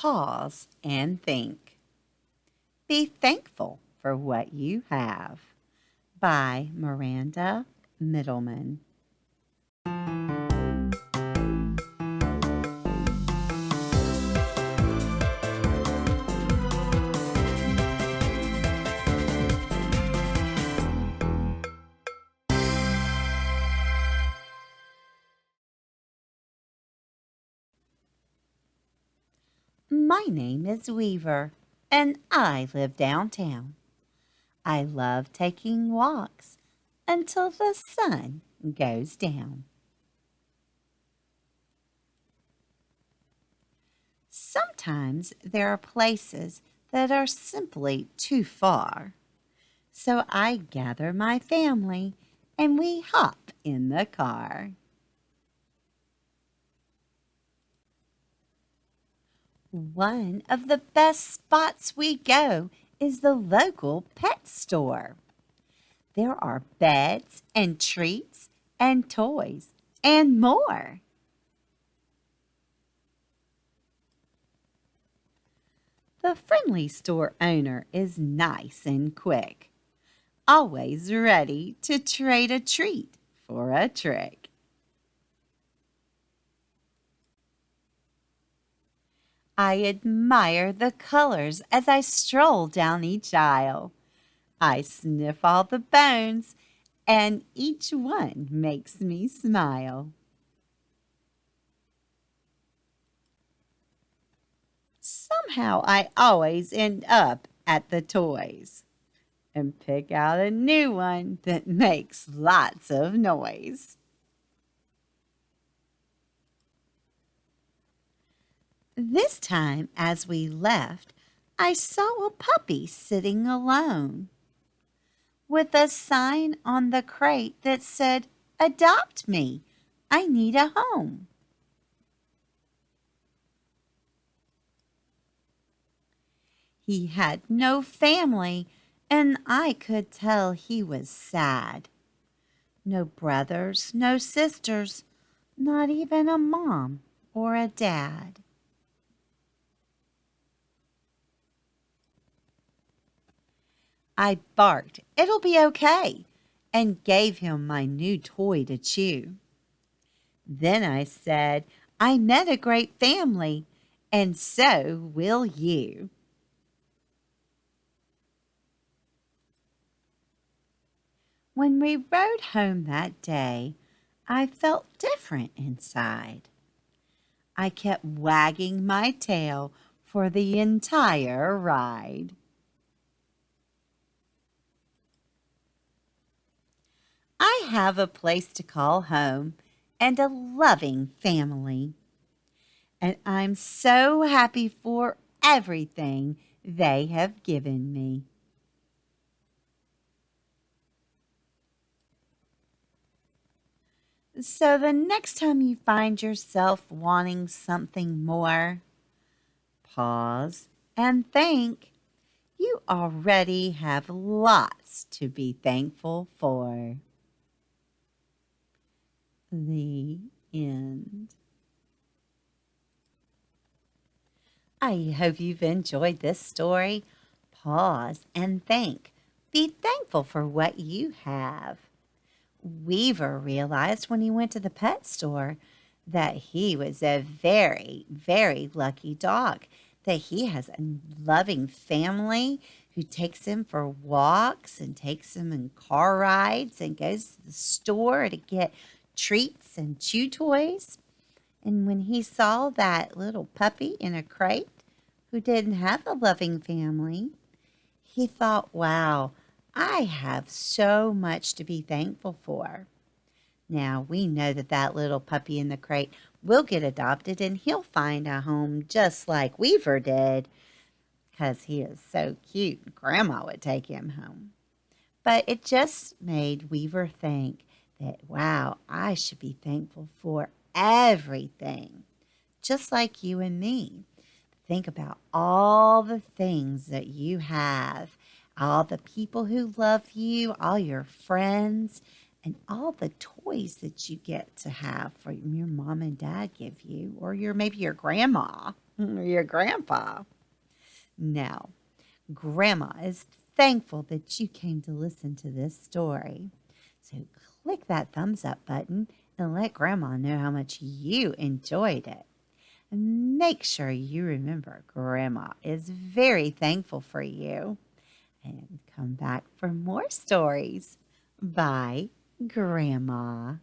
Pause and think. Be thankful for what you have. By Miranda Middleman. My name is Weaver, and I live downtown. I love taking walks until the sun goes down. Sometimes there are places that are simply too far, so I gather my family and we hop in the car. One of the best spots we go is the local pet store. There are beds and treats and toys and more. The friendly store owner is nice and quick, always ready to trade a treat for a trick. I admire the colors as I stroll down each aisle. I sniff all the bones, and each one makes me smile. Somehow I always end up at the toys and pick out a new one that makes lots of noise. This time, as we left, I saw a puppy sitting alone with a sign on the crate that said, "Adopt me. I need a home." He had no family, and I could tell he was sad. No brothers, no sisters, not even a mom or a dad. I barked, "It'll be okay," and gave him my new toy to chew. Then I said, "I met a great family, and so will you." When we rode home that day, I felt different inside. I kept wagging my tail for the entire ride. I have a place to call home and a loving family. And I'm so happy for everything they have given me. So the next time you find yourself wanting something more, pause and think. You already have lots to be thankful for. The end. I hope you've enjoyed this story. Pause and think. Be thankful for what you have. Weaver realized when he went to the pet store that he was a very, very lucky dog, that he has a loving family who takes him for walks and takes him in car rides and goes to the store to get treats and chew toys. And when he saw that little puppy in a crate who didn't have a loving family, he thought, wow, I have so much to be thankful for. Now, we know that that little puppy in the crate will get adopted and he'll find a home just like Weaver did because he is so cute. Grandma would take him home. But it just made Weaver think that, wow, I should be thankful for everything, just like you and me. Think about all the things that you have, all the people who love you, all your friends, and all the toys that you get to have from your mom and dad give you, or maybe your grandma or your grandpa. Now, Grandma is thankful that you came to listen to this story. So click that thumbs up button and let Grandma know how much you enjoyed it. And make sure you remember Grandma is very thankful for you. And come back for more stories. Bye, Grandma.